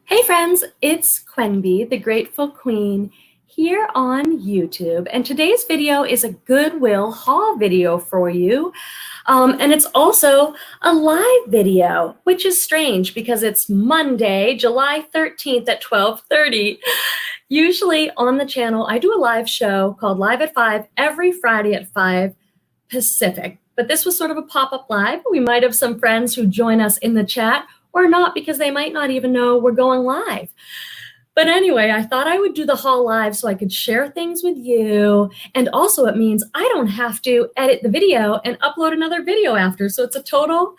Hey friends, it's Quenby, the Grateful Queen, here on YouTube. And today's video is a Goodwill haul video for you. And it's also a live video, which is strange because it's Monday, July 13th at 12:30. Usually on the channel, I do a live show called Live at 5 every Friday at 5 Pacific. But this was sort of a pop-up live. We might have some friends who join us in the chat or not, because they might not even know we're going live. But anyway, I thought I would do the haul live so I could share things with you. And also it means I don't have to edit the video and upload another video after. So it's a total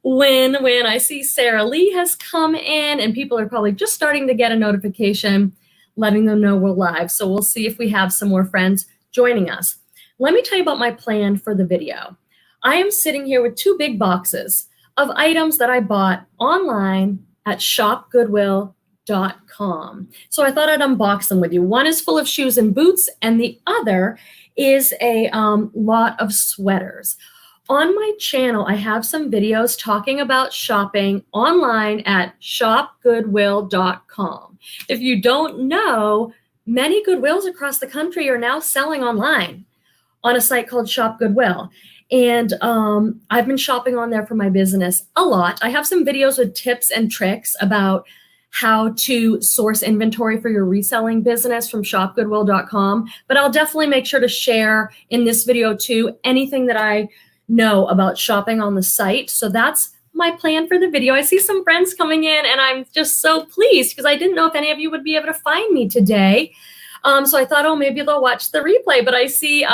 win-win. I see Sarah Lee has come in and people are probably just starting to get a notification letting them know we're live. So we'll see if we have some more friends joining us. Let me tell you about my plan for the video. I am sitting here with two big boxes of items that I bought online at shopgoodwill.com. So I thought I'd unbox them with you. One is full of shoes and boots, and the other is a lot of sweaters. On my channel, I have some videos talking about shopping online at shopgoodwill.com. If you don't know, many Goodwills across the country are now selling online on a site called Shop Goodwill. And I've been shopping on there for my business a lot. I have some videos with tips and tricks about how to source inventory for your reselling business from shopgoodwill.com. But I'll definitely make sure to share in this video too anything that I know about shopping on the site. So that's my plan for the video. I see some friends coming in and I'm just so pleased because I didn't know if any of you would be able to find me today. So I thought, oh, maybe they'll watch the replay. But I see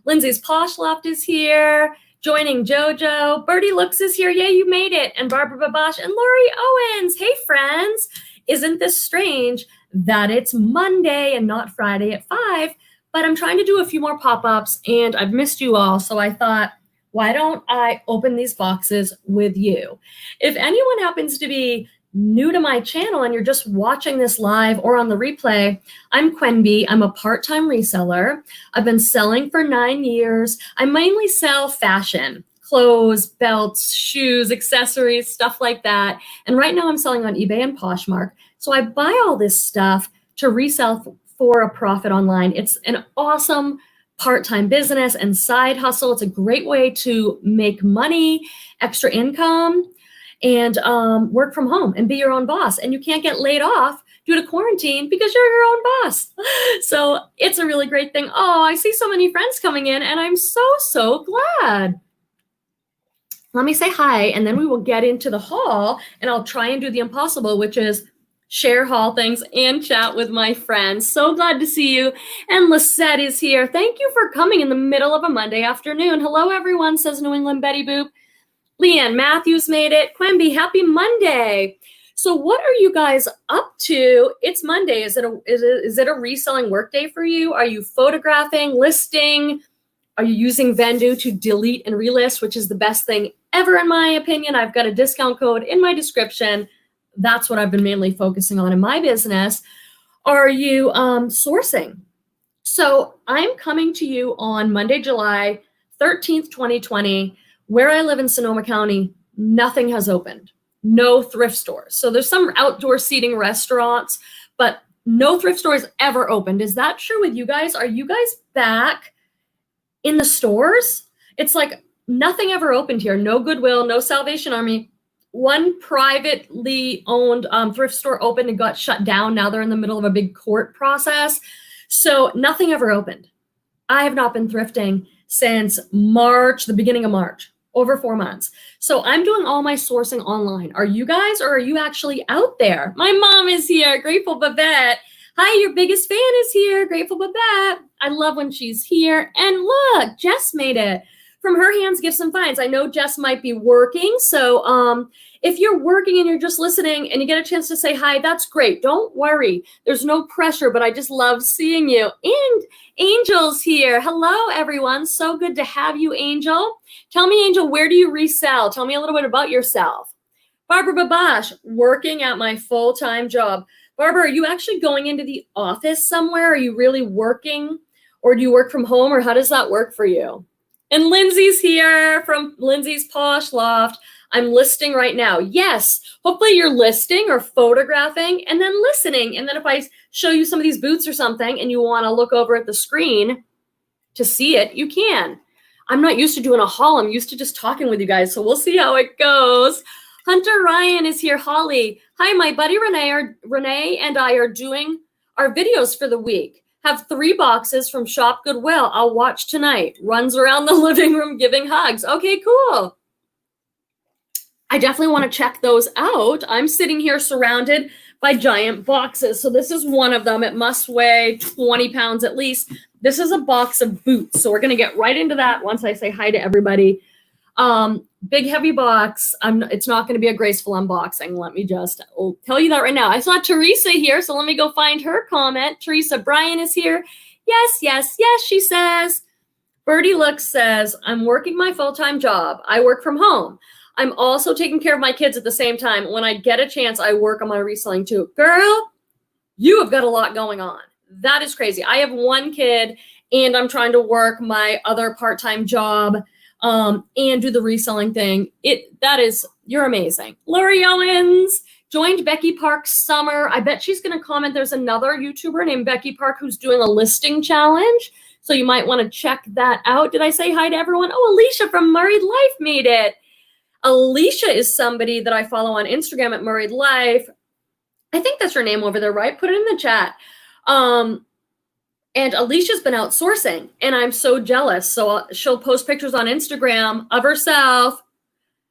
Lindsay's Posh Loft is here, joining JoJo. Birdie Looks is here. Yay, you made it. And Barbara Babash and Lori Owens. Hey, friends. Isn't this strange that it's Monday and not Friday at 5? But I'm trying to do a few more pop-ups, and I've missed you all. So I thought, why don't I open these boxes with you? If anyone happens to be new to my channel and you're just watching this live or on the replay, I'm Quenby. I'm a part-time reseller. I've been selling for 9 years. I mainly sell fashion, clothes, belts, shoes, accessories, stuff like that. And right now I'm selling on Ebay and Poshmark. So I buy all this stuff to resell for a profit online. It's an awesome part-time business and side hustle. It's a great way to make money, extra income, and work from home and be your own boss. And you can't get laid off due to quarantine because you're your own boss. So it's a really great thing. Oh, I see so many friends coming in and I'm so glad. Let me say hi and then we will get into the haul and I'll try and do the impossible, which is share haul things and chat with my friends. So glad to see you. And Lisette is here. Thank you for coming in the middle of a Monday afternoon. Hello, everyone, says New England Betty Boop. Leanne Matthews made it. Quenby, happy Monday. So what are you guys up to? It's Monday. Is it a reselling workday for you? Are you photographing, listing? Are you using Vendu to delete and relist, which is the best thing ever in my opinion? I've got a discount code in my description. That's what I've been mainly focusing on in my business. Are you sourcing? So I'm coming to you on Monday, July 13th, 2020. Where I live in Sonoma County, nothing has opened. No thrift stores. So there's some outdoor seating restaurants, but no thrift stores ever opened. Is that true with you guys? Are you guys back in the stores? It's like nothing ever opened here. No Goodwill, no Salvation Army. One privately owned thrift store opened and got shut down. Now they're in the middle of a big court process. So nothing ever opened. I have not been thrifting since March, the beginning of March. Over 4 months. So I'm doing all my sourcing online. Are you guys, or are you actually out there? My mom is here, Grateful Babette. Hi, your biggest fan is here, Grateful Babette. I love when she's here. And look, Jess made it. From her hands, gifts and finds. I know Jess might be working. So if you're working and you're just listening and you get a chance to say hi, that's great. Don't worry. There's no pressure, but I just love seeing you. And Angel's here. Hello, everyone. So good to have you, Angel. Tell me, Angel, where do you resell? Tell me a little bit about yourself. Barbara Babash, working at my full-time job. Barbara, are you actually going into the office somewhere? Are you really working? Or do you work from home? Or how does that work for you? And Lindsay's here from Lindsay's Posh Loft. I'm listing right now. Yes, hopefully you're listing or photographing and then listening. And then if I show you some of these boots or something and you want to look over at the screen to see it, you can. I'm not used to doing a haul. I'm used to just talking with you guys. So we'll see how it goes. Hunter Ryan is here. Holly. Hi, my buddy Renee and I are doing our videos for the week. Have 3 boxes from Shop Goodwill. I'll watch tonight. Runs around the living room giving hugs. Okay, cool. I definitely want to check those out. I'm sitting here surrounded by giant boxes. So this is one of them. It must weigh 20 pounds at least. This is a box of boots. So we're going to get right into that once I say hi to everybody. Big heavy box. It's not going to be a graceful unboxing. Let me just tell you that right now. I saw Teresa here, so let me go find her comment. Teresa Bryan is here. Yes, yes, yes, she says. Birdie Looks says, I'm working my full-time job. I work from home. I'm also taking care of my kids at the same time. When I get a chance, I work on my reselling too. Girl, you have got a lot going on. That is crazy. I have 1 kid, and I'm trying to work my other part-time job and do the reselling thing. You're amazing. Lori Owens joined Becky Park's summer. I bet she's going to comment. There's another YouTuber named Becky Park who's doing a listing challenge. So you might want to check that out. Did I say hi to everyone? Oh, Alicia from Married Life made it. Alicia is somebody that I follow on Instagram at Married Life. I think that's her name over there, right? Put it in the chat. And Alicia's been outsourcing, and I'm so jealous. So she'll post pictures on Instagram of herself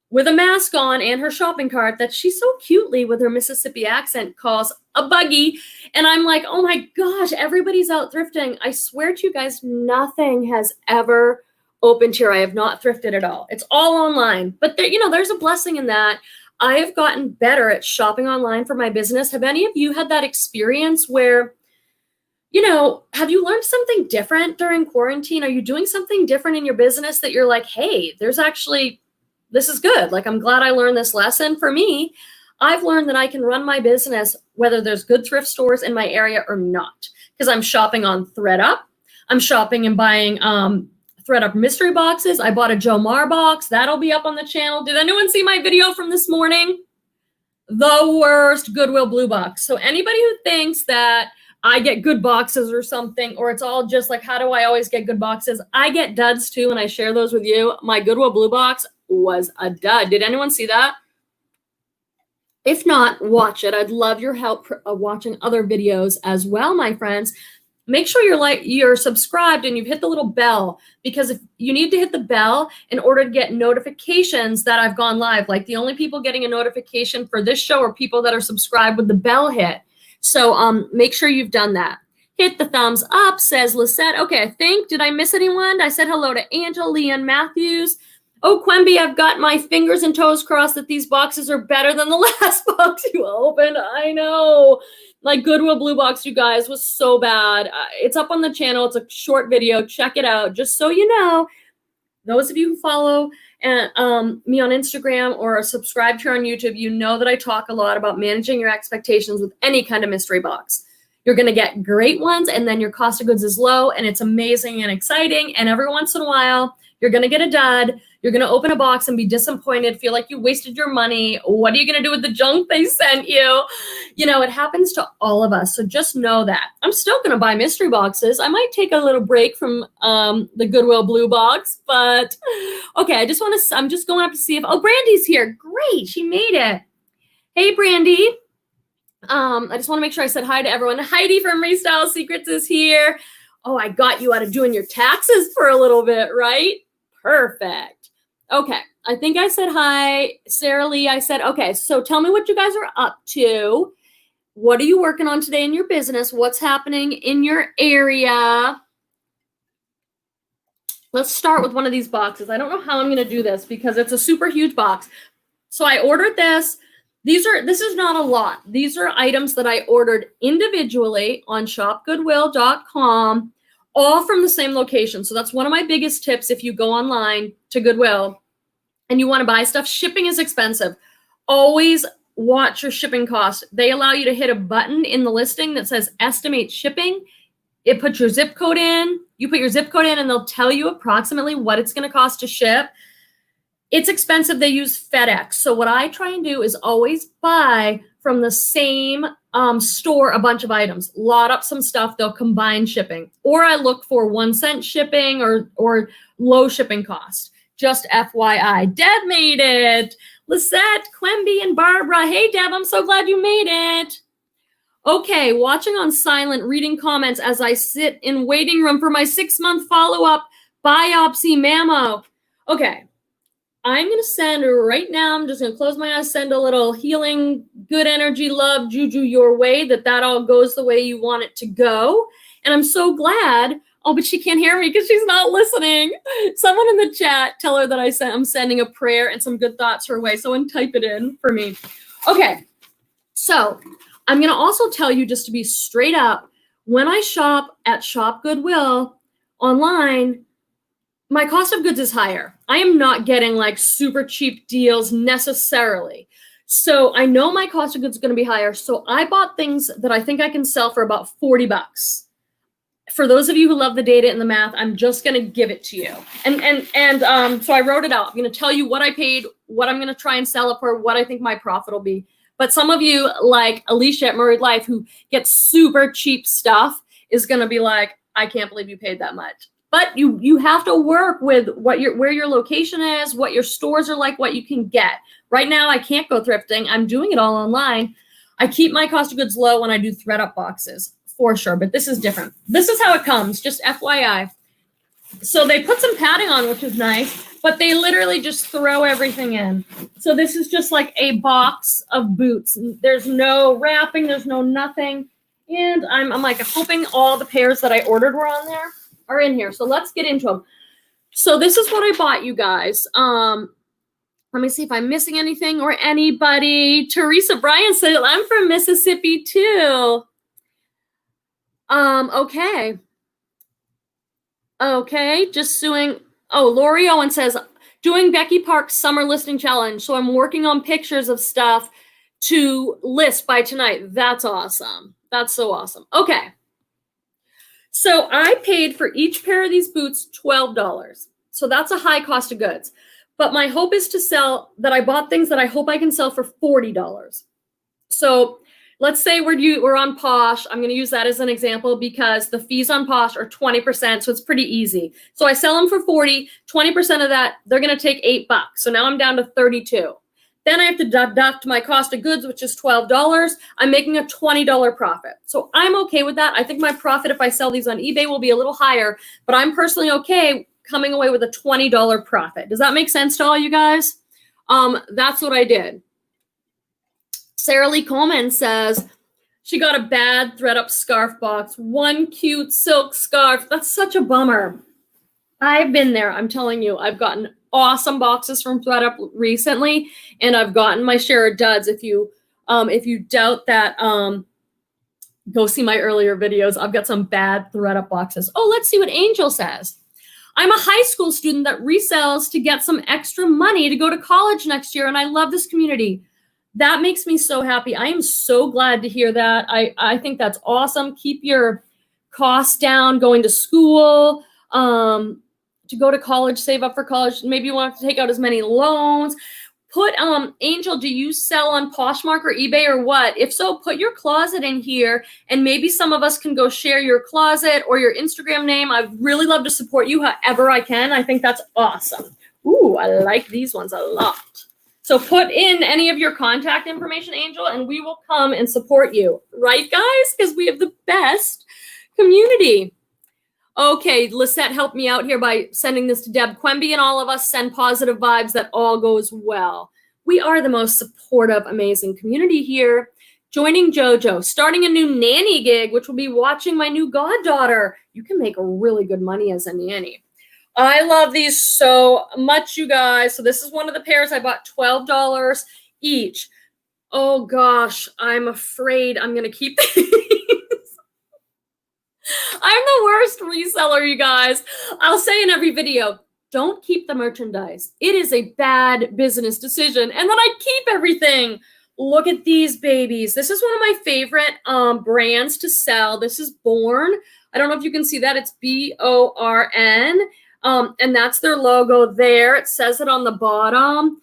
with a mask on and her shopping cart that she so cutely, with her Mississippi accent, calls a buggy. And I'm like, oh my gosh, everybody's out thrifting. I swear to you guys, nothing has ever opened here. I have not thrifted at all. It's all online. But there's a blessing in that. I have gotten better at shopping online for my business. Have any of you had that experience where, have you learned something different during quarantine? Are you doing something different in your business that you're like, hey, this is good. Like, I'm glad I learned this lesson. For me, I've learned that I can run my business whether there's good thrift stores in my area or not, because I'm shopping on THREDUP. I'm shopping and buying THREDUP mystery boxes. I bought a Joe Mar box. That'll be up on the channel. Did anyone see my video from this morning? The worst Goodwill Bluebox. So anybody who thinks that I get good boxes or something, or it's all just like, how do I always get good boxes? I get duds too, and I share those with you. My Goodwill Bluebox was a dud. Did anyone see that? If not, watch it. I'd love your help watching other videos as well, my friends. Make sure you're subscribed and you've hit the little bell, because if you need to hit the bell in order to get notifications that I've gone live. Like, the only people getting a notification for this show are people that are subscribed with the bell hit. So make sure you've done that. Hit the thumbs up, says Lisette. Okay, did I miss anyone? I said hello to Angel, Leanne Matthews. Oh, Quemby, I've got my fingers and toes crossed that these boxes are better than the last box you opened. I know. My Goodwill Bluebox, you guys, was so bad. It's up on the channel. It's a short video. Check it out. Just so you know, those of you who follow me on Instagram or are subscribed here on YouTube, you know that I talk a lot about managing your expectations with any kind of mystery box. You're going to get great ones, and then your cost of goods is low, and it's amazing and exciting. And every once in a while, you're going to get a dud. You're going to open a box and be disappointed, feel like you wasted your money. What are you going to do with the junk they sent you? It happens to all of us. So just know that. I'm still going to buy mystery boxes. I might take a little break from the Goodwill Bluebox, but okay, I'm just going up to see if, Brandy's here. Great, she made it. Hey, Brandy. I just want to make sure I said hi to everyone. Heidi from Restyle Secrets is here. Oh, I got you out of doing your taxes for a little bit, right? Perfect. Okay, I think I said hi. Sarah Lee, I said, okay, so tell me what you guys are up to. What are you working on today in your business? What's happening in your area? Let's start with one of these boxes. I don't know how I'm going to do this because it's a super huge box. So I ordered this. This is not a lot. These are items that I ordered individually on shopgoodwill.com, all from the same location. So that's one of my biggest tips if you go online to Goodwill and you want to buy stuff. Shipping is expensive. Always watch your shipping costs. They allow you to hit a button in the listing that says estimate shipping. It puts your zip code in. You put your zip code in and they'll tell you approximately what it's going to cost to ship. It's expensive. They use FedEx. So what I try and do is always buy from the same store a bunch of items, lot up some stuff, they'll combine shipping. Or I look for 1 cent shipping or low shipping cost. Just FYI. Deb made it. Lisette, Quemby, and Barbara. Hey, Deb, I'm so glad you made it. Okay, watching on silent, reading comments as I sit in waiting room for my 6-month follow-up biopsy mammo. Okay, I'm going to send right now, I'm just going to close my eyes, send a little healing, good energy, love, juju your way, that all goes the way you want it to go. And I'm so glad. Oh, but she can't hear me because she's not listening. Someone in the chat, tell her that I'm sending a prayer and some good thoughts her way. Someone type it in for me. Okay, so I'm going to also tell you, just to be straight up, when I shop at Shop Goodwill online, my cost of goods is higher. I am not getting like super cheap deals necessarily. So I know my cost of goods is going to be higher. So I bought things that I think I can sell for about 40 bucks. For those of you who love the data and the math, I'm just going to give it to you. So I wrote it out. I'm going to tell you what I paid, what I'm going to try and sell it for, what I think my profit will be. But some of you, like Alicia at Married Life, who gets super cheap stuff, is going to be like, I can't believe you paid that much. But you have to work with where your location is, what your stores are like, what you can get. Right now, I can't go thrifting. I'm doing it all online. I keep my cost of goods low when I do THREDUP boxes, for sure. But this is different. This is how it comes, just FYI. So they put some padding on, which is nice, but they literally just throw everything in. So this is just like a box of boots. There's no wrapping. There's no nothing. And I'm like hoping all the pairs that I ordered were on there. Are in here. So let's get into them. So this is what I bought, you guys. Let me see if I'm missing anything or anybody. Teresa Bryan said, I'm from Mississippi too. Okay. Okay, just suing. Oh, Lori Owen says, doing Becky Park's summer listing challenge. So I'm working on pictures of stuff to list by tonight. That's awesome. That's so awesome. Okay. So I paid for each pair of these boots $12. So that's a high cost of goods. But my hope is to sell that I bought things that I hope I can sell for $40. So let's say we're on Posh. I'm going to use that as an example because the fees on Posh are 20%. So it's pretty easy. So I sell them for 40, 20% of that, they're going to take $8. So now I'm down to 32. Then I have to deduct my cost of goods, which is $12. I'm making a $20 profit. So I'm okay with that. I think my profit if I sell these on eBay will be a little higher, but I'm personally okay coming away with a $20 profit. Does that make sense to all you guys? That's what I did. Sarah Lee Coleman says she got a bad THREDUP scarf box. One cute silk scarf. That's such a bummer. I've been there. I'm telling you, I've gotten awesome boxes from THREDUP recently, and I've gotten my share of duds. If you doubt that, go see my earlier videos. I've got some bad THREDUP boxes. Oh, let's see what Angel says. I'm a high school student that resells to get some extra money to go to college next year, and I love this community. That makes me so happy. I am so glad to hear that. I think that's awesome. Keep your costs down going to school. To go to college, save up for college. Maybe you won't have to take out as many loans. Put, Angel, do you sell on Poshmark or eBay or what? If so, put your closet in here and maybe some of us can go share your closet or your Instagram name. I'd really love to support you however I can. I think that's awesome. Ooh, I like these ones a lot. So put in any of your contact information, Angel, and we will come and support you. Right, guys? Because we have the best community. Okay, Lisette helped me out here by sending this to Deb. Quemby and all of us send positive vibes that all goes well. We are the most supportive, amazing community here. Joining JoJo, starting a new nanny gig, which will be watching my new goddaughter. You can make really good money as a nanny. I love these so much, you guys. So this is one of the pairs I bought $12 each. Oh gosh, I'm afraid I'm going to keep these. I'm the worst reseller, you guys. I'll say in every video, don't keep the merchandise. It is a bad business decision. And then I keep everything. Look at these babies. This is one of my favorite brands to sell. This is Born. I don't know if you can see that. It's BORN. And that's their logo there. It says it on the bottom.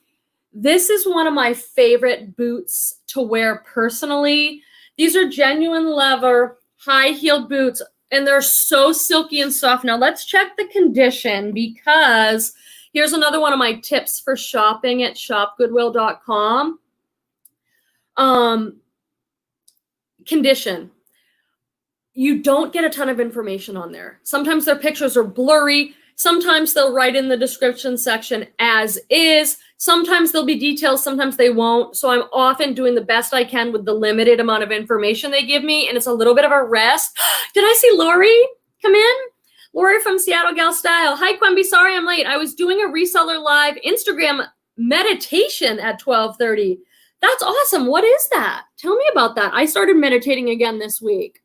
This is one of my favorite boots to wear personally. These are genuine leather, high-heeled boots, and they're so silky and soft. Now let's check the condition, because here's another one of my tips for shopping at shopgoodwill.com. Condition. You don't get a ton of information on there. Sometimes their pictures are blurry. Sometimes they'll write in the description section as is. Sometimes there'll be details, sometimes they won't. So I'm often doing the best I can with the limited amount of information they give me, and it's a little bit of a rest. Did I see Lori come in? Lori from Seattle Gal Style. Hi, Quimby. Sorry I'm late. I was doing a Reseller Live Instagram meditation at 12:30. That's awesome. What is that? Tell me about that. I started meditating again this week.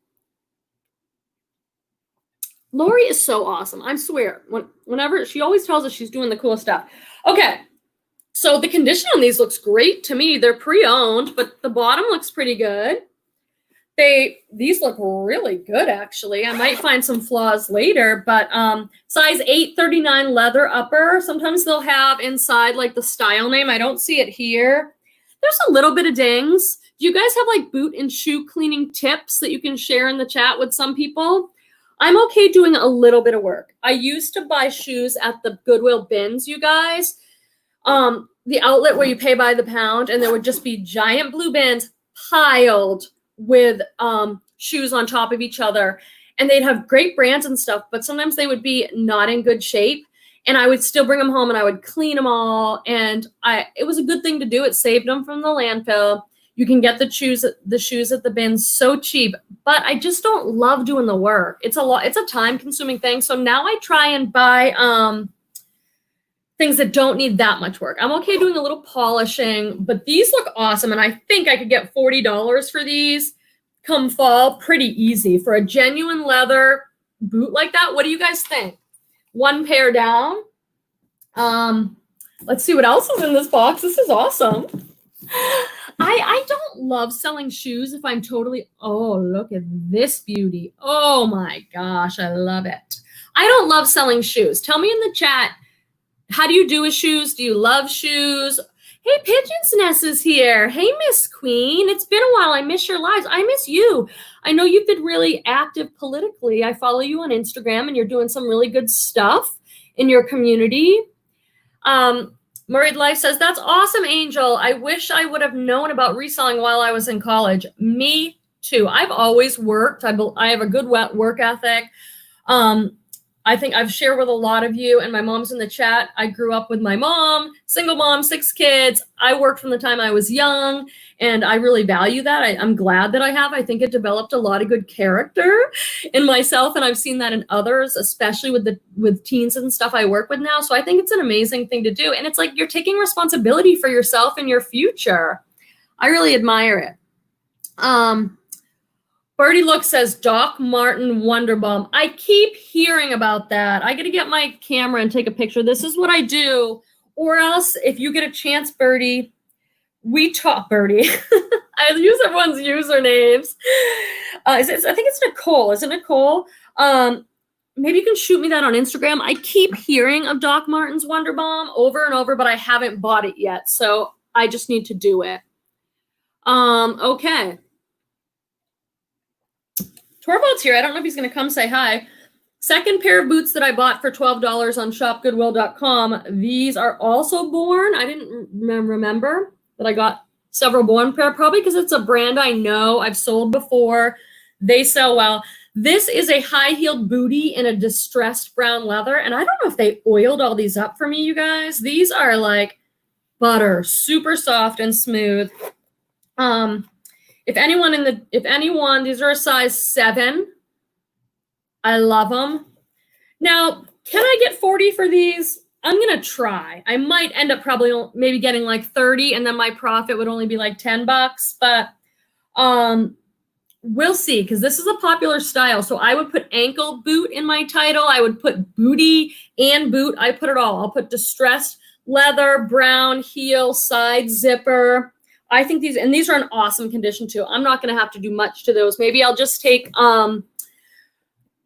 Lori is so awesome. I swear. Whenever she always tells us she's doing the cool stuff. Okay. So the condition on these looks great to me. They're pre-owned, but the bottom looks pretty good. These look really good, actually. I might find some flaws later, but size 839 leather upper. Sometimes they'll have inside like the style name. I don't see it here. There's a little bit of dings. Do you guys have like boot and shoe cleaning tips that you can share in the chat with some people? I'm okay doing a little bit of work. I used to buy shoes at the Goodwill bins, you guys. The outlet where you pay by the pound, and there would just be giant blue bins piled with shoes on top of each other. And they'd have great brands and stuff, but sometimes they would be not in good shape. And I would still bring them home and I would clean them all. And it was a good thing to do. It saved them from the landfill. You can get the shoes at the bins so cheap, but I just don't love doing the work. It's a time consuming thing. So now I try and buy things that don't need that much work. I'm okay doing a little polishing, but these look awesome. And I think I could get $40 for these come fall pretty easy for a genuine leather boot like that. What do you guys think? One pair down. Let's see what else is in this box. This is awesome. I don't love selling shoes if I'm totally, oh, look at this beauty. Oh my gosh, I love it. I don't love selling shoes. Tell me in the chat, how do you do with shoes? Do you love shoes? Hey, Pigeon's Nest is here. Hey, Miss Queen. It's been a while. I miss your lives. I miss you. I know you've been really active politically. I follow you on Instagram, and you're doing some really good stuff in your community. Murrayed Life says, that's awesome, Angel. I wish I would have known about reselling while I was in college. Me too. I've always worked. I have a good work ethic. I think I've shared with a lot of you, and my mom's in the chat. I grew up with my mom, single mom, 6 kids. I worked from the time I was young, and I really value that. I'm glad that I have. I think it developed a lot of good character in myself, and I've seen that in others, especially with teens and stuff I work with now. So I think it's an amazing thing to do, and it's like you're taking responsibility for yourself and your future. I really admire it. Birdie Look says, Doc Martin Wonderbum. I keep hearing about that. I got to get my camera and take a picture. This is what I do. Or else, if you get a chance, Birdie, we talk, Birdie. I use everyone's usernames. I think it's Nicole. Is it Nicole? Maybe you can shoot me that on Instagram. I keep hearing of Doc Martin's Wonderbomb over and over, but I haven't bought it yet. So I just need to do it. Okay. Torvald's here. I don't know if he's going to come say hi. Second pair of boots that I bought for $12 on shopgoodwill.com. These are also Born. I didn't remember that I got several Born pair, probably because it's a brand I know. I've sold before. They sell well. This is a high-heeled bootie in a distressed brown leather, and I don't know if they oiled all these up for me, you guys. These are like butter, super soft and smooth. If anyone, these are a size 7. I love them. Now, can I get 40 for these? I'm going to try. I might end up probably maybe getting like 30, and then my profit would only be like $10, but we'll see, because this is a popular style. So I would put ankle boot in my title. I would put booty and boot. I put it all. I'll put distressed leather, brown heel, side zipper. I think these are in awesome condition too. I'm not going to have to do much to those. Maybe I'll just take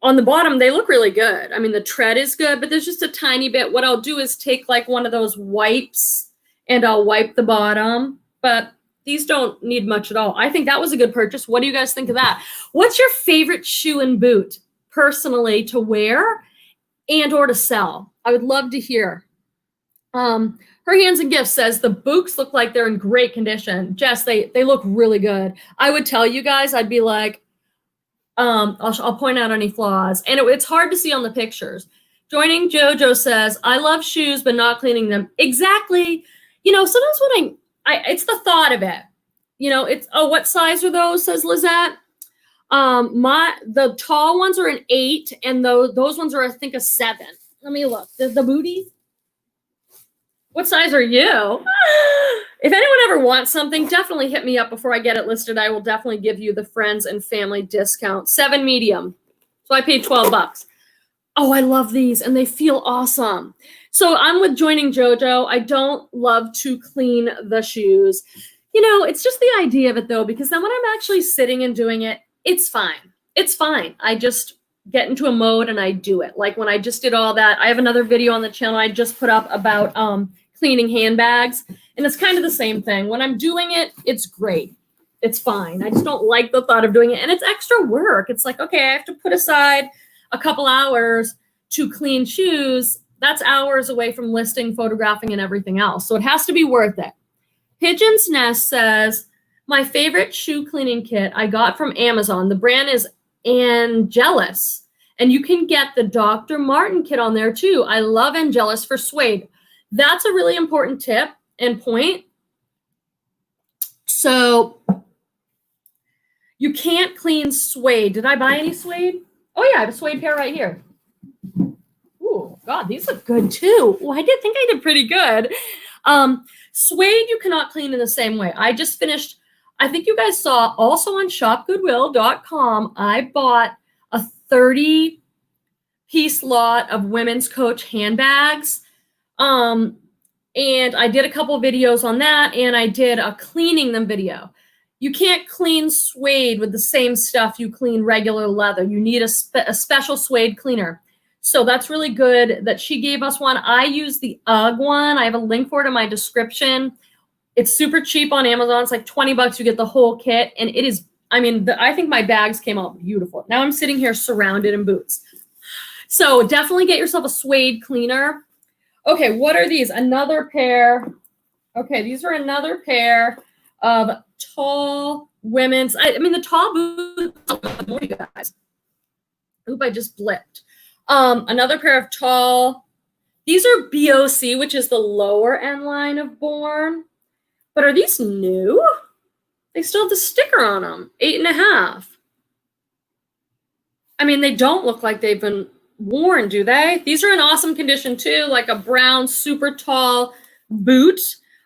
on the bottom, they look really good. I mean, the tread is good, but there's just a tiny bit. What I'll do is take like one of those wipes and I'll wipe the bottom, but these don't need much at all. I think that was a good purchase. What do you guys think of that? What's your favorite shoe and boot personally to wear and or to sell? I would love to hear. Her Hands and Gifts says the boots look like they're in great condition. Jess, they look really good. I would tell you guys, I'd be like, I'll point out any flaws. And it's hard to see on the pictures. Joining Jojo says, I love shoes, but not cleaning them. Exactly. You know, sometimes when it's the thought of it. You know, it's, oh, what size are those, says Lizette. The tall ones are an 8, and those ones are, I think, a 7. Let me look. The booty. What size are you? If anyone ever wants something, definitely hit me up before I get it listed. I will definitely give you the friends and family discount. 7 medium. So I paid $12. Oh, I love these, and they feel awesome. So I'm with Joining JoJo. I don't love to clean the shoes. You know, it's just the idea of it, though, because then when I'm actually sitting and doing it, it's fine. It's fine. I just get into a mode and I do it. Like when I just did all that, I have another video on the channel I just put up about cleaning handbags. And it's kind of the same thing. When I'm doing it, it's great. It's fine. I just don't like the thought of doing it. And it's extra work. It's like, okay, I have to put aside a couple hours to clean shoes. That's hours away from listing, photographing, and everything else. So it has to be worth it. Pigeon's Nest says, my favorite shoe cleaning kit I got from Amazon. The brand is Angelus. And you can get the Dr. Martin kit on there too. I love Angelus for suede. That's a really important tip and point. So you can't clean suede. Did I buy any suede? Oh yeah, I have a suede pair right here. Ooh, God, these look good too. Oh, I think I did pretty good. Suede you cannot clean in the same way. I just finished, I think you guys saw also on shopgoodwill.com, I bought a 30-piece lot of women's Coach handbags. And I did a couple videos on that, and I did a cleaning them video. You can't clean suede with the same stuff you clean regular leather. You need a special suede cleaner. So that's really good that she gave us one. I use the UGG one. I have a link for it in my description. It's super cheap on Amazon. It's like $20. You get the whole kit. And it is, I mean, I think my bags came out beautiful. Now I'm sitting here surrounded in boots. So definitely get yourself a suede cleaner. Okay, what are these? Another pair. Okay, these are another pair of tall women's. I mean, the tall boots. More, you guys. Oop, I just blipped. Another pair of tall. These are BOC, which is the lower end line of Born. But are these new? They still have the sticker on them. 8.5. I mean, they don't look like they've been worn, do they? These are in awesome condition too, like a brown, super tall boot.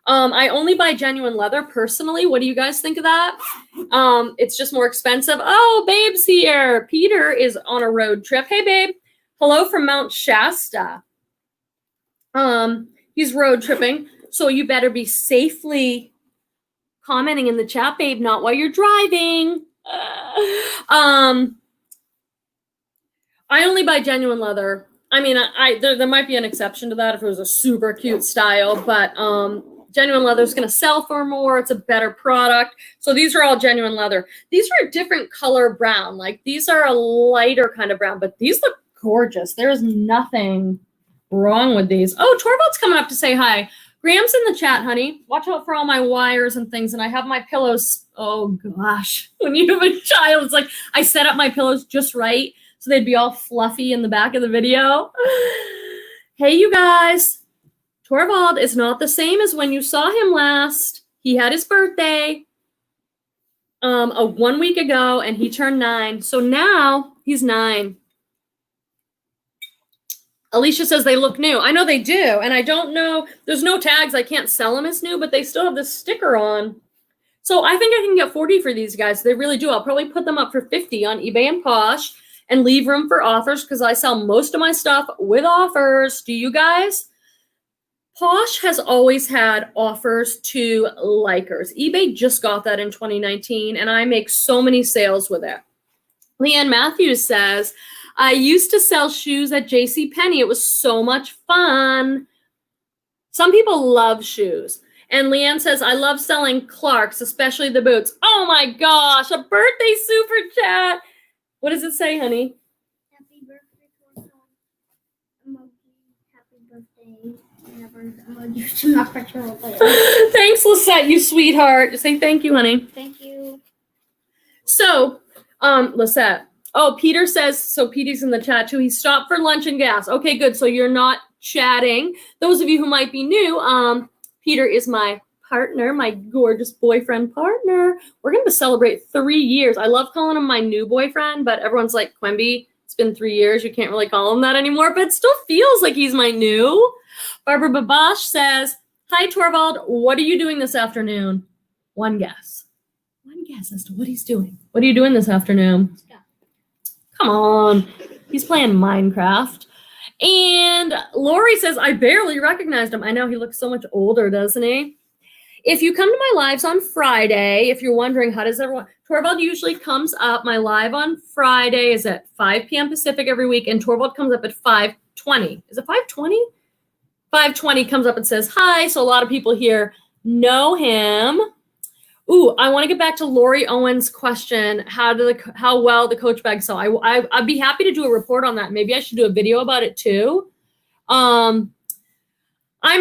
I only buy genuine leather personally. What do you guys think of that? It's just more expensive. Oh, Babe's here. Peter is on a road trip. Hey, babe. Hello from Mount Shasta. He's road tripping, so you better be safely commenting in the chat, babe, not while you're driving. I only buy genuine leather. I mean, there might be an exception to that if it was a super cute style, but genuine leather is going to sell for more. It's a better product. So these are all genuine leather. These are a different color brown. Like these are a lighter kind of brown, but these look gorgeous. There's nothing wrong with these. Oh, Torvald's coming up to say hi. Graham's in the chat, honey. Watch out for all my wires and things. And I have my pillows. Oh, gosh. When you have a child, it's like I set up my pillows just right so they'd be all fluffy in the back of the video. Hey, you guys. Torvald is not the same as when you saw him last. He had his birthday 1 week ago, and he turned 9. So now he's 9. Alicia says they look new. I know they do, and I don't know. There's no tags. I can't sell them as new, but they still have this sticker on. So I think I can get 40 for these guys. They really do. I'll probably put them up for 50 on eBay and Posh and leave room for offers because I sell most of my stuff with offers. Do you guys? Posh has always had offers to likers. eBay just got that in 2019, and I make so many sales with it. Leanne Matthews says, I used to sell shoes at JCPenney. It was so much fun. Some people love shoes. And Leanne says, I love selling Clarks, especially the boots. Oh my gosh, a birthday super chat. What does it say, honey? Happy birthday, emoji. Happy birthday. Emoji. Not patrol. Thanks, Lisette, you sweetheart. Say thank you, honey. Thank you. So, Lisette. Oh, Peter says, so Petey's in the chat too. He stopped for lunch and gas. Okay, good. So you're not chatting. Those of you who might be new, Peter is my partner, my gorgeous boyfriend partner. We're going to celebrate 3 years. I love calling him my new boyfriend, but everyone's like, Quimby, it's been 3 years. You can't really call him that anymore, but it still feels like he's my new. Barbara Babash says, hi, Torvald. What are you doing this afternoon? One guess. One guess as to what he's doing. What are you doing this afternoon? Come on. He's playing Minecraft. And Lori says, I barely recognized him. I know he looks so much older, doesn't he? If you come to my lives on Friday, if you're wondering how does everyone, Torvald usually comes up. My live on Friday is at 5 p.m. Pacific every week, and Torvald comes up at 5:20. Is it 5:20? 5:20 comes up and says hi. So a lot of people here know him. Ooh, I want to get back to Lori Owens' question. How well the Coach bags sell? I'd be happy to do a report on that. Maybe I should do a video about it too. I'm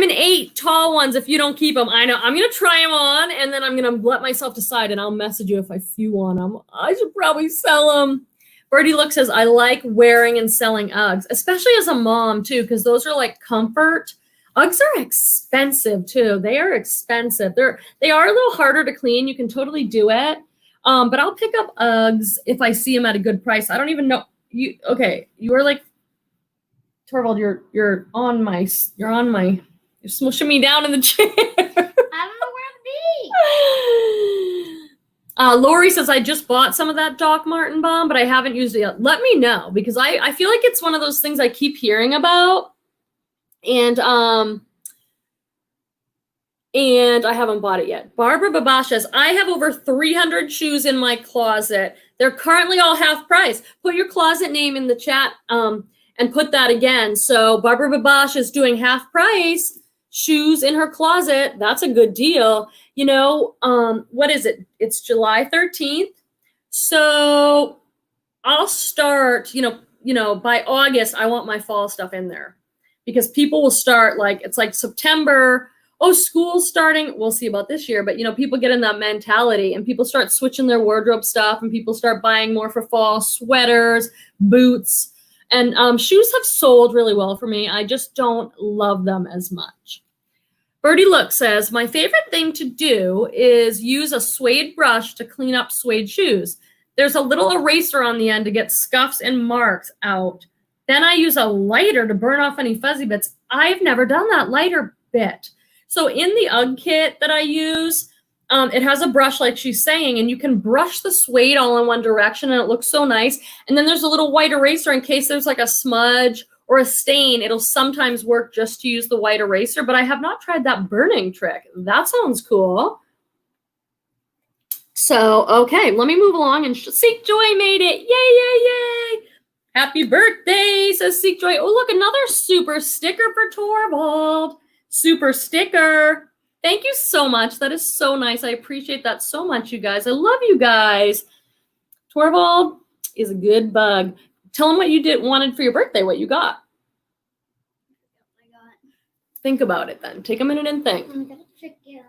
an 8 tall ones if you don't keep them. I know. I'm going to try them on, and then I'm going to let myself decide, and I'll message you if I few want them. I should probably sell them. Birdie Look says, I like wearing and selling Uggs, especially as a mom too, because those are like comfort. Uggs are expensive too. They are expensive. They are a little harder to clean. You can totally do it. But I'll pick up Uggs if I see them at a good price. I don't even know you. Okay. You are like, Torvald, you're smushing me down in the chair. I don't know where to be. Lori says, I just bought some of that Doc Martin balm, but I haven't used it yet. Let me know, because I feel like it's one of those things I keep hearing about. And I haven't bought it yet. Barbara Babash says, I have over 300 shoes in my closet. They're currently all half price. Put your closet name in the chat and put that again. So Barbara Babash is doing half price shoes in her closet. That's a good deal. You know, what is it? It's July 13th. So I'll start, you know, by August, I want my fall stuff in there. Because people will start it's like September, school's starting. We'll see about this year, but people get in that mentality and people start switching their wardrobe stuff and people start buying more for fall, sweaters, boots, and shoes have sold really well for me. I just don't love them as much. Birdie Look says, my favorite thing to do is use a suede brush to clean up suede shoes. There's a little eraser on the end to get scuffs and marks out. Then I use a lighter to burn off any fuzzy bits. I've never done that lighter bit. So in the UGG kit that I use, it has a brush like she's saying, and you can brush the suede all in one direction and it looks so nice. And then there's a little white eraser in case there's like a smudge or a stain. It'll sometimes work just to use the white eraser, but I have not tried that burning trick. That sounds cool. So, okay, let me move along and Seek Joy made it. Yay, yay, yay. Happy birthday, says Seek Joy. Oh, look, another super sticker for Torvald. Super sticker. Thank you so much. That is so nice. I appreciate that so much, you guys. I love you guys. Torvald is a good bug. Tell him what you wanted for your birthday, what you got. Think about it then. Take a minute and think. I got a chicken.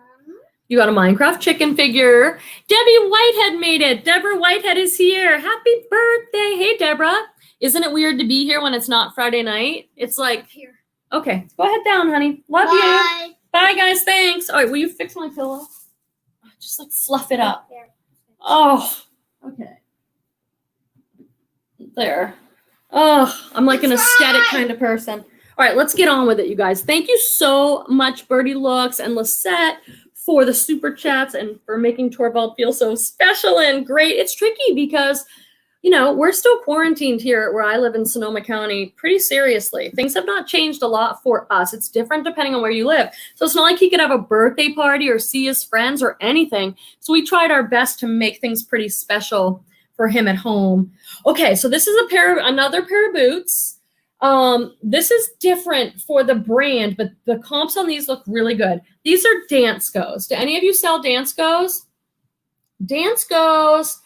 You got a Minecraft chicken figure. Debbie Whitehead made it. Deborah Whitehead is here. Happy birthday. Hey, Deborah. Isn't it weird to be here when it's not Friday night? It's like, here. Okay, go ahead down, honey. Love you. Bye, guys. Thanks. All right, will you fix my pillow? Just like fluff it up. Oh, okay. There. Oh, I'm like an aesthetic kind of person. All right, let's get on with it, you guys. Thank you so much, Birdie Looks and Lisette, for the super chats and for making Torvald feel so special and great. It's tricky because, we're still quarantined here where I live in Sonoma County pretty seriously. Things have not changed a lot for us. It's different depending on where you live. So it's not like he could have a birthday party or see his friends or anything. So we tried our best to make things pretty special for him at home. Okay, so this is another pair of boots. This is different for the brand, but the comps on these look really good. These are Danskos. Do any of you sell Danskos? Danskos,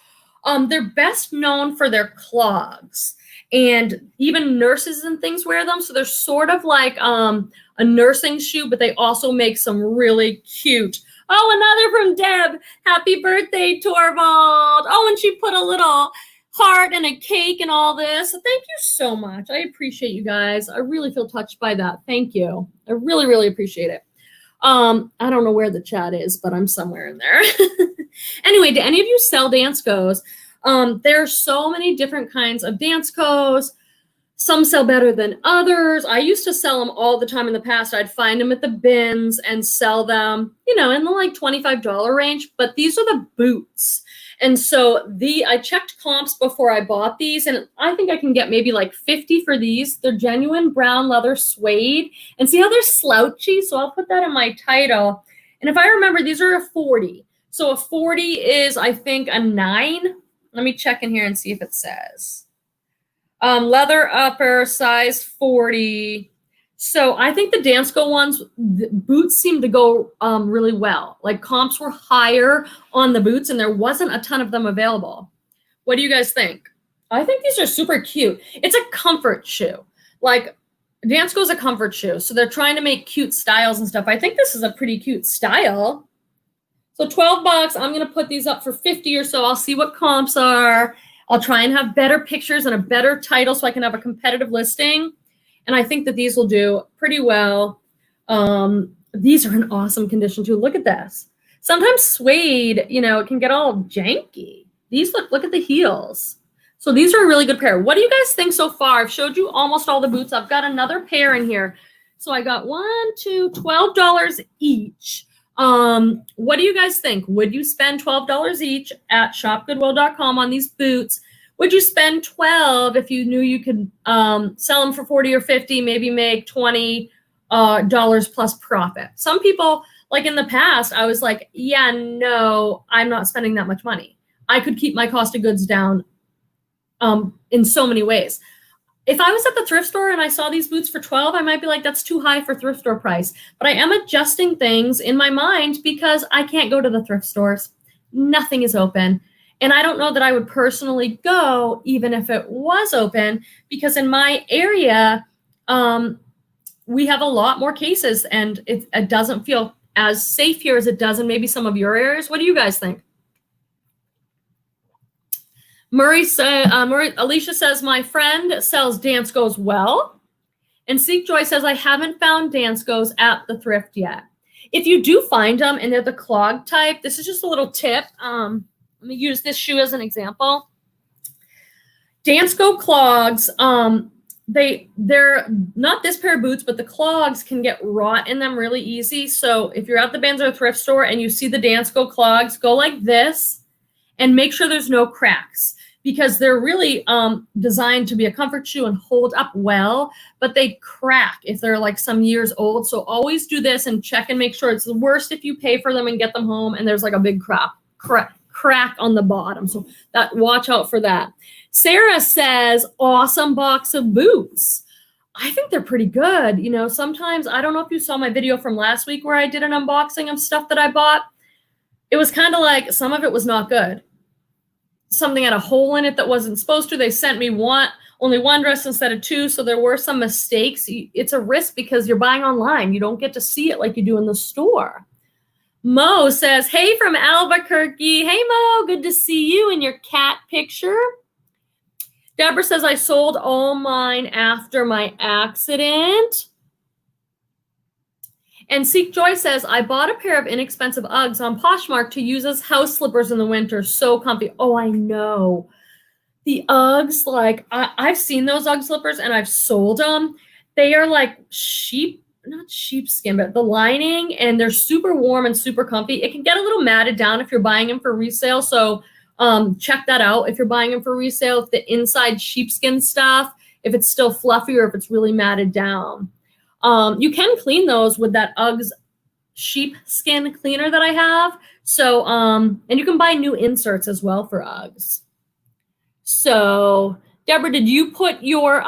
they're best known for their clogs, and even nurses and things wear them. So they're sort of like a nursing shoe, but they also make some really cute. Oh, another from Deb. Happy birthday, Torvald. Oh, and she put a little heart and a cake and all this. Thank you so much. I appreciate you guys. I really feel touched by that. Thank you. I really, really appreciate it. I don't know where the chat is, but I'm somewhere in there. Anyway, do any of you sell Danskos? There are so many different kinds of Danskos. Some sell better than others. I used to sell them all the time in the past. I'd find them at the bins and sell them, you know, in the like $25 range. But these are the boots. And so I checked comps before I bought these, and I think I can get maybe like 50 for these. They're genuine brown leather suede. And see how they're slouchy? So I'll put that in my title. And if I remember, these are a 40. So a 40 is, I think, a 9. Let me check in here and see if it says. Leather upper, size 40. So I think the Dansko ones, the boots seem to go really well. Like comps were higher on the boots and there wasn't a ton of them available. What do you guys think? I think these are super cute. It's a comfort shoe. Like Dansko is a comfort shoe. So they're trying to make cute styles and stuff. I think this is a pretty cute style. So $12, I'm going to put these up for 50 or so. I'll see what comps are. I'll try and have better pictures and a better title so I can have a competitive listing. And I think that these will do pretty well. These are in awesome condition too. Look at this. Sometimes suede, you know, it can get all janky. These look at the heels. So these are a really good pair. What do you guys think so far? I've showed you almost all the boots. I've got another pair in here. So I got $12 each. What do you guys think? Would you spend $12 each at shopgoodwill.com on these boots? Would you spend $12 if you knew you could sell them for $40 or $50, maybe make $20 plus profit? Some people, like in the past, I was like, yeah, no, I'm not spending that much money. I could keep my cost of goods down in so many ways. If I was at the thrift store and I saw these boots for $12, I might be like, that's too high for thrift store price. But I am adjusting things in my mind because I can't go to the thrift stores. Nothing is open. And I don't know that I would personally go even if it was open, because in my area, we have a lot more cases and it doesn't feel as safe here as it does in maybe some of your areas. What do you guys think? Alicia says, my friend sells Danskos well. And Seek Joy says, I haven't found Danskos at the thrift yet. If you do find them and they're the clog type, this is just a little tip. Let me use this shoe as an example. Dansko clogs, they're not this pair of boots, but the clogs can get rot in them really easy. So if you're at the bins or thrift store and you see the Dansko clogs, go like this and make sure there's no cracks, because they're really designed to be a comfort shoe and hold up well, but they crack if they're like some years old. So always do this and check and make sure. It's the worst if you pay for them and get them home and there's like a big crack on the bottom. So watch out for that. Sarah says, awesome box of boots. I think they're pretty good. You know, sometimes, I don't know if you saw my video from last week where I did an unboxing of stuff that I bought. It was kind of like some of it was not good. Something had a hole in it that wasn't supposed to. They sent me only one dress instead of 2. So there were some mistakes. It's a risk because you're buying online. You don't get to see it like you do in the store. Mo says, hey from Albuquerque. Hey, Mo, good to see you in your cat picture. Deborah says, I sold all mine after my accident. And Seek Joy says, I bought a pair of inexpensive Uggs on Poshmark to use as house slippers in the winter. So comfy. Oh, I know. The Uggs, like, I've seen those Ugg slippers and I've sold them. They are like not sheepskin, but the lining, and they're super warm and super comfy. It can get a little matted down if you're buying them for resale. So check that out if you're buying them for resale. If the inside sheepskin stuff, if it's still fluffy or if it's really matted down. You can clean those with that Uggs sheepskin cleaner that I have. So, and you can buy new inserts as well for Uggs. So Deborah, did you put your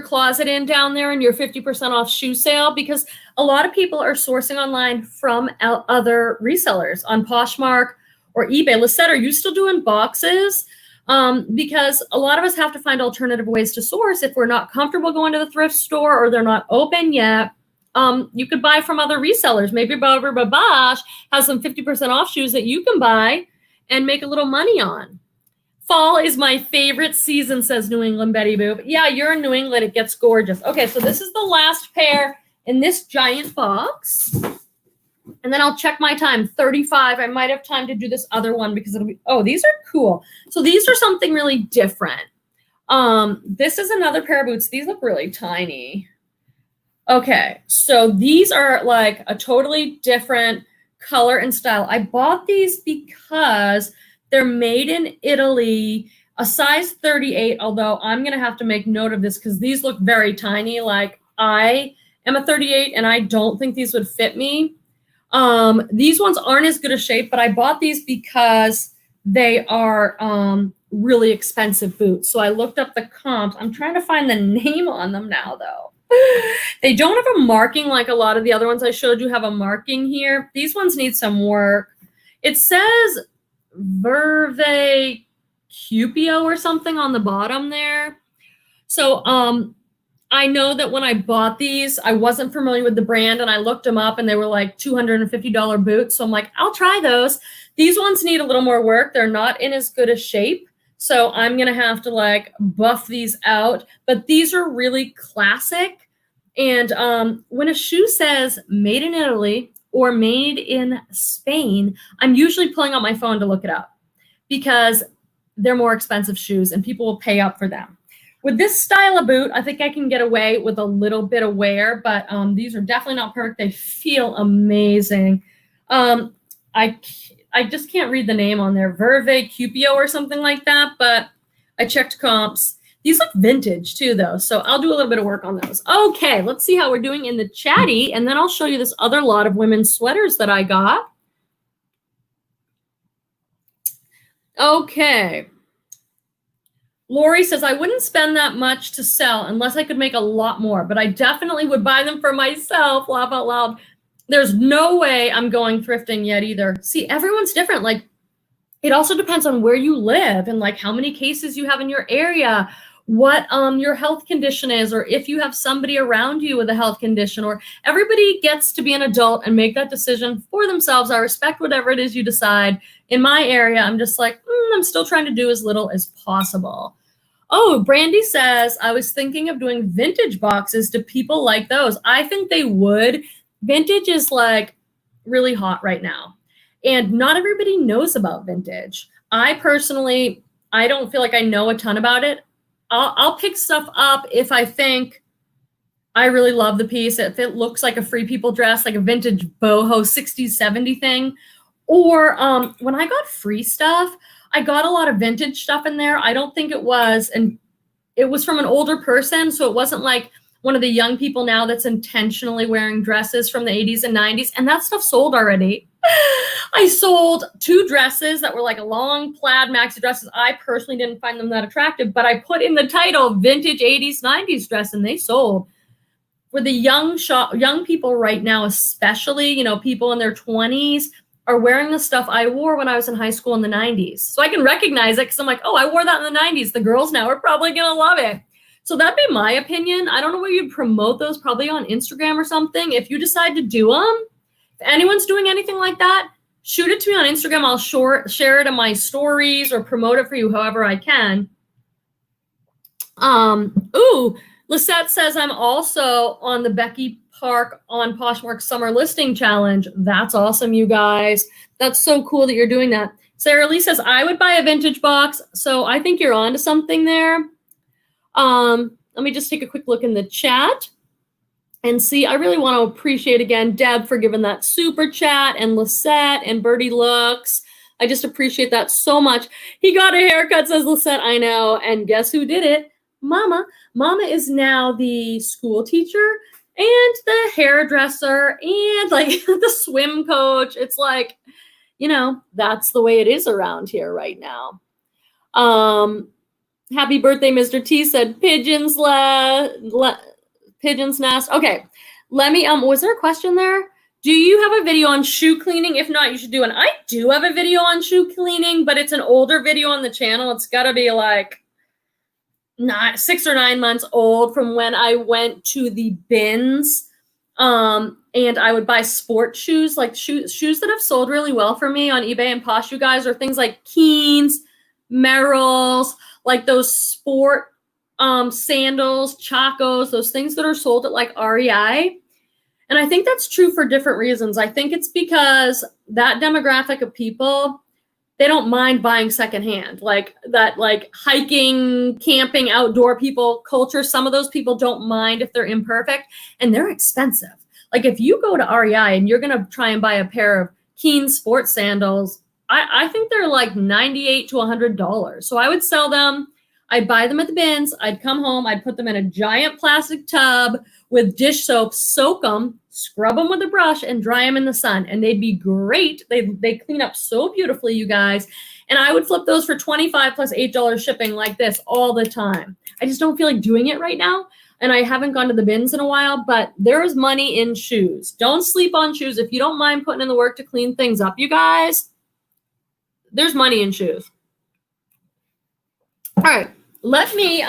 closet in down there in your 50% off shoe sale? Because a lot of people are sourcing online from other resellers on Poshmark or eBay. Lisette, are you still doing boxes? Because a lot of us have to find alternative ways to source if we're not comfortable going to the thrift store or they're not open yet. You could buy from other resellers. Maybe Barbara Babash has some 50% off shoes that you can buy and make a little money on. Fall is my favorite season, says New England Betty Boop. Yeah, you're in New England. It gets gorgeous. Okay, so this is the last pair in this giant box. And then I'll check my time, 35. I might have time to do this other one because it'll be, oh, these are cool. So these are something really different. This is another pair of boots. These look really tiny. Okay, so these are like a totally different color and style. I bought these because they're made in Italy, a size 38, although I'm going to have to make note of this because these look very tiny. Like I am a 38 and I don't think these would fit me. These ones aren't as good a shape, but I bought these because they are really expensive boots. So I looked up the comps. I'm trying to find the name on them now, though. They don't have a marking like a lot of the other ones I showed you have a marking here. These ones need some work. It says Verve Cupio or something on the bottom there. So I know that when I bought these, I wasn't familiar with the brand and I looked them up and they were like $250 boots. So I'm like, I'll try those. These ones need a little more work. They're not in as good a shape. So I'm going to have to like buff these out. But these are really classic. And when a shoe says made in Italy or made in Spain, I'm usually pulling out my phone to look it up because they're more expensive shoes and people will pay up for them. With this style of boot, I think I can get away with a little bit of wear, but these are definitely not perfect. They feel amazing. I just can't read the name on there, Verve Cupio or something like that, but I checked comps. These look vintage too, though, so I'll do a little bit of work on those. Okay, let's see how we're doing in the chatty, and then I'll show you this other lot of women's sweaters that I got. Okay. Lori says, I wouldn't spend that much to sell unless I could make a lot more, but I definitely would buy them for myself, laugh out loud. There's no way I'm going thrifting yet either. See, everyone's different. Like, it also depends on where you live and like how many cases you have in your area, what your health condition is, or if you have somebody around you with a health condition, or everybody gets to be an adult and make that decision for themselves. I respect whatever it is you decide. In my area, I'm just like, I'm still trying to do as little as possible. Oh, Brandy says, I was thinking of doing vintage boxes. Do people like those? I think they would. Vintage is like really hot right now. And not everybody knows about vintage. I personally, I don't feel like I know a ton about it. I'll pick stuff up if I think I really love the piece. If it looks like a Free People dress, like a vintage boho 60s, 70s thing. Or when I got free stuff, I got a lot of vintage stuff in there. I don't think it was, and it was from an older person. So it wasn't like one of the young people now that's intentionally wearing dresses from the 80s and 90s. And that stuff sold already. I sold 2 dresses that were like a long plaid maxi dresses. I personally didn't find them that attractive, but I put in the title vintage 80s, 90s dress and they sold. For the young people right now, especially, you know, people in their 20s are wearing the stuff I wore when I was in high school in the 90s. So I can recognize it because I'm like, oh, I wore that in the 90s. The girls now are probably going to love it. So that'd be my opinion. I don't know where you'd promote those, probably on Instagram or something. If you decide to do them, if anyone's doing anything like that, shoot it to me on Instagram. I'll share it in my stories or promote it for you however I can. Lisette says I'm also on the Becky Park on Poshmark Summer Listing Challenge. That's awesome, you guys. That's so cool that you're doing that. Sarah Lee says I would buy a vintage box. So I think you're onto something there. Let me just take a quick look in the chat and see. I really want to appreciate again Deb for giving that super chat, and Lisette and Birdie Looks. I just appreciate that so much. He got a haircut, says Lisette. I know. And guess who did it? Mama. Mama is now the school teacher and the hairdresser and like the swim coach. It's like, you know, that's the way it is around here right now. Happy birthday, Mr. T said pigeons pigeons nest. Okay, let me, was there a question there? Do you have a video on shoe cleaning? If not, you should do one. I do have a video on shoe cleaning, but it's an older video on the channel. It's gotta be like 6 or 9 months old from when I went to the bins. And I would buy sports shoes, like shoes that have sold really well for me on eBay and Posh, you guys, are things like Keens, Merrells, like those sport sandals, Chacos, those things that are sold at like REI. And I think that's true for different reasons. I think it's because that demographic of people, they don't mind buying secondhand, like that, like hiking, camping, outdoor people culture. Some of those people don't mind if they're imperfect, and they're expensive. Like if you go to REI and you're going to try and buy a pair of Keen sports sandals, I think they're like $98 to $100. So I would sell them. I'd buy them at the bins. I'd come home. I'd put them in a giant plastic tub with dish soap, soak them, scrub them with a brush, and dry them in the sun. And they'd be great. They clean up so beautifully, you guys. And I would flip those for $25 plus $8 shipping like this all the time. I just don't feel like doing it right now. And I haven't gone to the bins in a while, but there is money in shoes. Don't sleep on shoes. If you don't mind putting in the work to clean things up, you guys, there's money in shoes. All right, let me,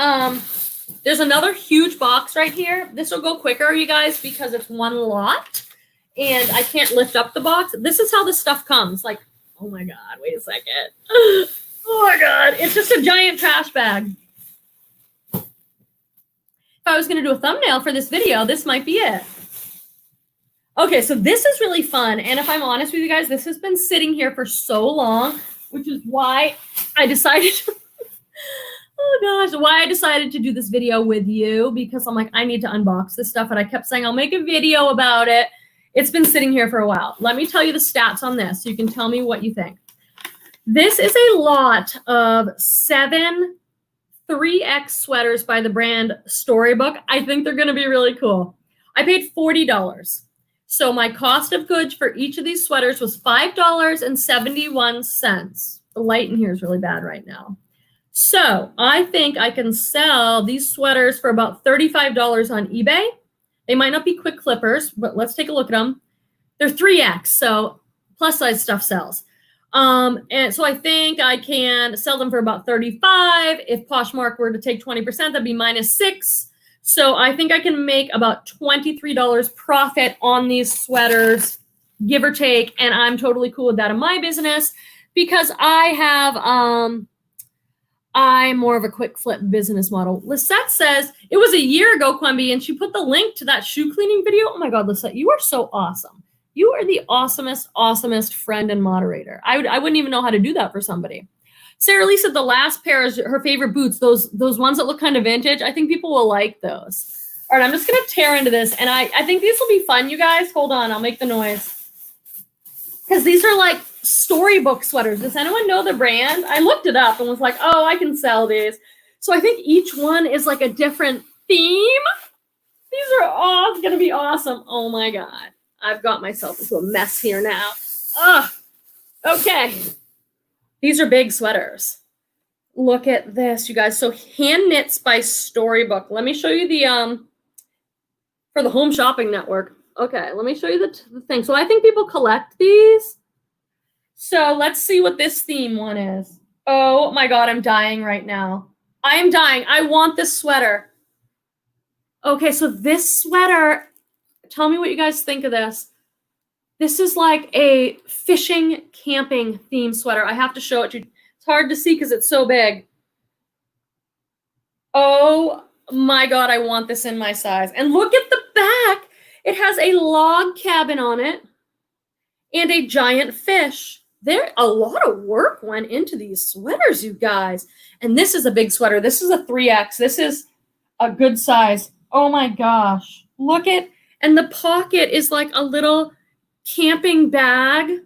there's another huge box right here. This will go quicker, you guys, because it's one lot and I can't lift up the box. This is how the stuff comes. Like, oh my God, wait a second. Oh my God, it's just a giant trash bag. If I was going to do a thumbnail for this video, this might be it. Okay, so this is really fun. And if I'm honest with you guys, this has been sitting here for so long, which is why I decided to, oh gosh, why I decided to do this video with you, because I'm like, I need to unbox this stuff. And I kept saying, I'll make a video about it. It's been sitting here for a while. Let me tell you the stats on this so you can tell me what you think. This is a lot of 7 3X sweaters by the brand Storybook. I think they're going to be really cool. I paid $40. So my cost of goods for each of these sweaters was $5.71. The light in here is really bad right now. So I think I can sell these sweaters for about $35 on eBay. They might not be quick clippers, but let's take a look at them. They're 3X, so plus size stuff sells. And so I think I can sell them for about $35. If Poshmark were to take 20%, that'd be -6. So I think I can make about $23 profit on these sweaters, give or take. And I'm totally cool with that in my business because I have, I'm more of a quick flip business model. Lisette says, it was a year ago, Quimby, and she put the link to that shoe cleaning video. Oh my God, Lisette, you are so awesome. You are the awesomest friend and moderator. I wouldn't even know how to do that for somebody. Sarah Lee said the last pair is her favorite boots, those ones that look kind of vintage. I think people will like those. All right, I'm just going to tear into this, and I think these will be fun, you guys. Hold on, I'll make the noise. Because these are like Storybook sweaters. Does anyone know the brand? I looked it up and was like, oh, I can sell these. So I think each one is like a different theme. These are all going to be awesome. Oh, my God. I've got myself into a mess here now. Ugh. Okay. These are big sweaters. Look at this, you guys. So hand knits by Storybook. Let me show you the, for the Home Shopping Network. Okay, let me show you the thing. So I think people collect these. So let's see what this theme one is. Oh my God, I'm dying right now. I am dying. I want this sweater. Okay, so this sweater, tell me what you guys think of this. This is like a fishing, camping theme sweater. I have to show it to you. It's hard to see because it's so big. Oh my God, I want this in my size. And look at the back. It has a log cabin on it and a giant fish. There, a lot of work went into these sweaters, you guys. And this is a big sweater. This is a 3X. This is a good size. Oh my gosh. Look at, and the pocket is like a little camping bag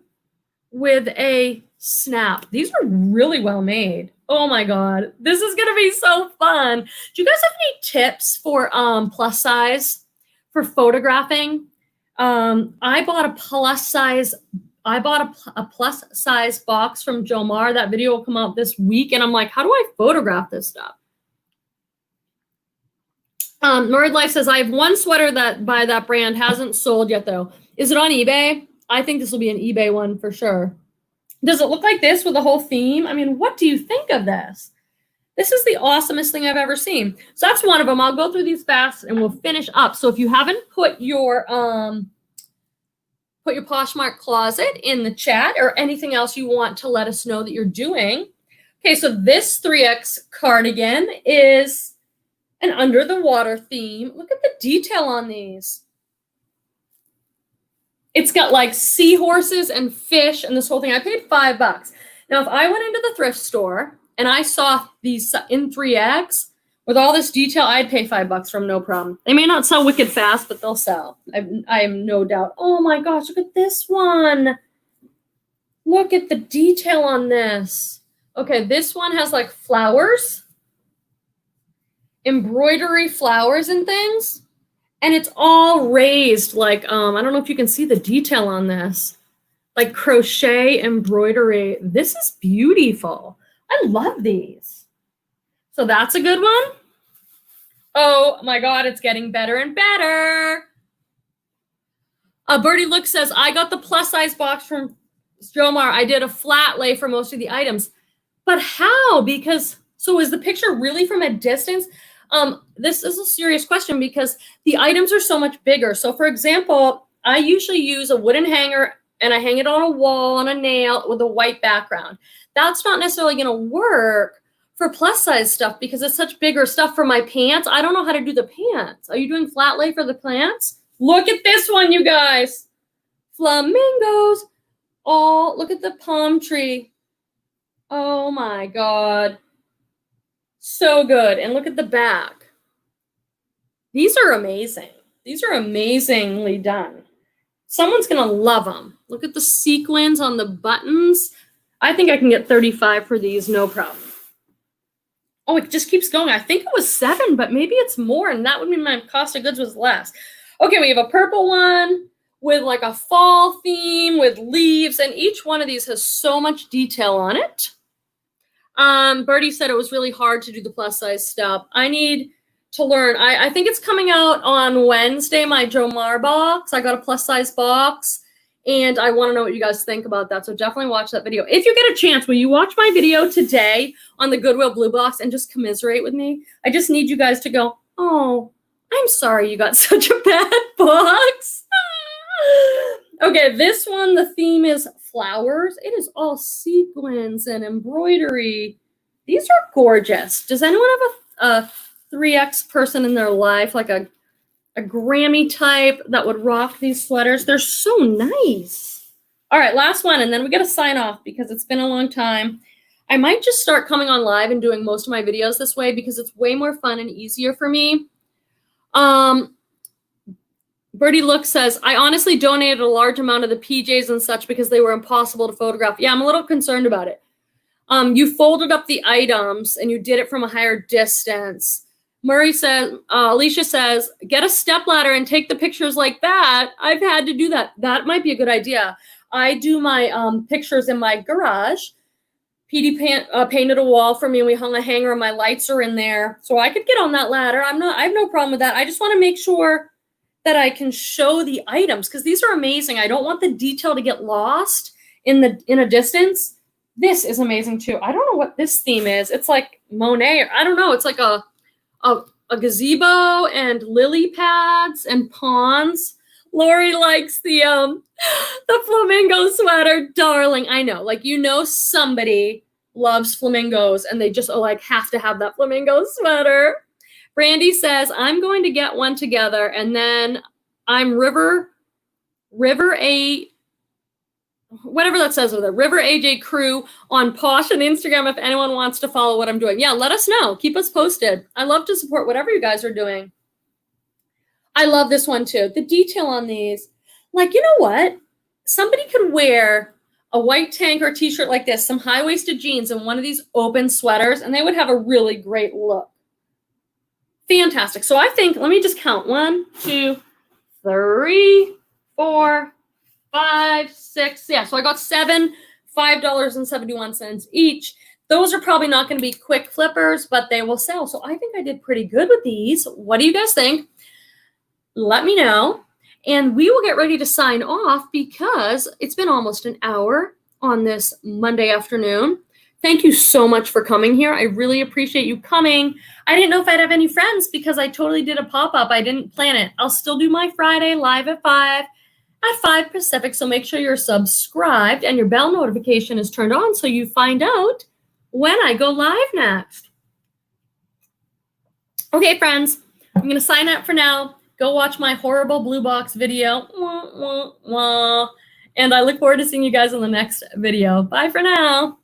with a snap. These are really well made. Oh my God. This is going to be so fun. Do you guys have any tips for plus size for photographing? I bought a plus size I bought a plus size box from Jomar. That video will come out this week. And I'm like, how do I photograph this stuff? Married Life says, I have one sweater that by that brand hasn't sold yet though. Is it on eBay? I think this will be an eBay one for sure. Does it look like this with the whole theme? I mean, what do you think of this? This is the awesomest thing I've ever seen. So that's one of them. I'll go through these fast and we'll finish up. So if you haven't put your Poshmark closet in the chat or anything else you want to let us know that you're doing. Okay, so this 3X cardigan is an under the water theme. Look at the detail on these. It's got like seahorses and fish and this whole thing. I paid $5. Now, if I went into the thrift store and I saw these in 3X with all this detail, I'd pay $5 from no problem. They may not sell wicked fast, but they'll sell. I have no doubt. Oh my gosh, look at this one. Look at the detail on this. Okay, this one has like flowers, embroidery flowers and things. And it's all raised like, I don't know if you can see the detail on this. Like crochet embroidery. This is beautiful. I love these. So that's a good one. Oh my God, it's getting better and better. Birdie Look says, I got the plus size box from Jomar. I did a flat lay for most of the items. But how? Because, so is the picture really from a distance? This is a serious question because the items are so much bigger. So for example, I usually use a wooden hanger and I hang it on a wall on a nail with a white background. That's not necessarily going to work for plus size stuff because it's such bigger stuff for my pants. I don't know how to do the pants. Are you doing flat lay for the pants? Look at this one, you guys. Flamingos. Oh, look at the palm tree. Oh my God. So good. And look at the back. These are amazing. These are amazingly done. Someone's going to love them. Look at the sequins on the buttons. I think I can get 35 for these, no problem. Oh, it just keeps going. I think it was 7, but maybe it's more, and that would mean my cost of goods was less. Okay, we have a purple one with like a fall theme with leaves, and each one of these has so much detail on it. Birdie said it was really hard to do the plus size stuff. I need to learn. I think it's coming out on Wednesday, my Jomar box. I got a plus size box and I want to know what you guys think about that. So definitely watch that video. If you get a chance, will you watch my video today on the Goodwill Bluebox and just commiserate with me? I just need you guys to go, oh, I'm sorry you got such a bad box. Okay, this one, the theme is flowers. It is all sequins and embroidery. These are gorgeous. Does anyone have a 3X person in their life, like a Grammy type that would rock these sweaters? They're so nice. All right, last one, and then we got to sign off because it's been a long time. I might just start coming on live and doing most of my videos this way because it's way more fun and easier for me. Birdie Look says, I honestly donated a large amount of the PJs and such because they were impossible to photograph. Yeah, I'm a little concerned about it. You folded up the items and you did it from a higher distance. Murray says, Alicia says, get a stepladder and take the pictures like that. I've had to do that. That might be a good idea. I do my pictures in my garage. PD painted a wall for me and we hung a hanger and my lights are in there. So I could get on that ladder. I have no problem with that. I just want to make sure that I can show the items because these are amazing. I don't want the detail to get lost in a distance. This is amazing too. I don't know what this theme is. It's like Monet, or I don't know. It's like a gazebo and lily pads and ponds. Lori likes the flamingo sweater, darling. I know, like, you know, somebody loves flamingos and they just have to have that flamingo sweater. Brandy says, I'm going to get one together, and then I'm River A, whatever that says over there, River AJ Crew on Posh and Instagram if anyone wants to follow what I'm doing. Yeah, let us know. Keep us posted. I love to support whatever you guys are doing. I love this one too. The detail on these. Like, you know what? Somebody could wear a white tank or t-shirt like this, some high-waisted jeans, and one of these open sweaters, and they would have a really great look. Fantastic. So I think, let me just count. 1, 2, 3, 4, 5, 6. Yeah, so I got 7, $5.71 each. Those are probably not going to be quick flippers, but they will sell. So I think I did pretty good with these. What do you guys think? Let me know. And we will get ready to sign off because it's been almost an hour on this Monday afternoon. Thank you so much for coming here. I really appreciate you coming. I didn't know if I'd have any friends because I totally did a pop-up. I didn't plan it. I'll still do my Friday live at 5 Pacific. So make sure you're subscribed and your bell notification is turned on so you find out when I go live next. Okay, friends, I'm going to sign up for now. Go watch my horrible blue box video. Wah, wah, wah. And I look forward to seeing you guys in the next video. Bye for now.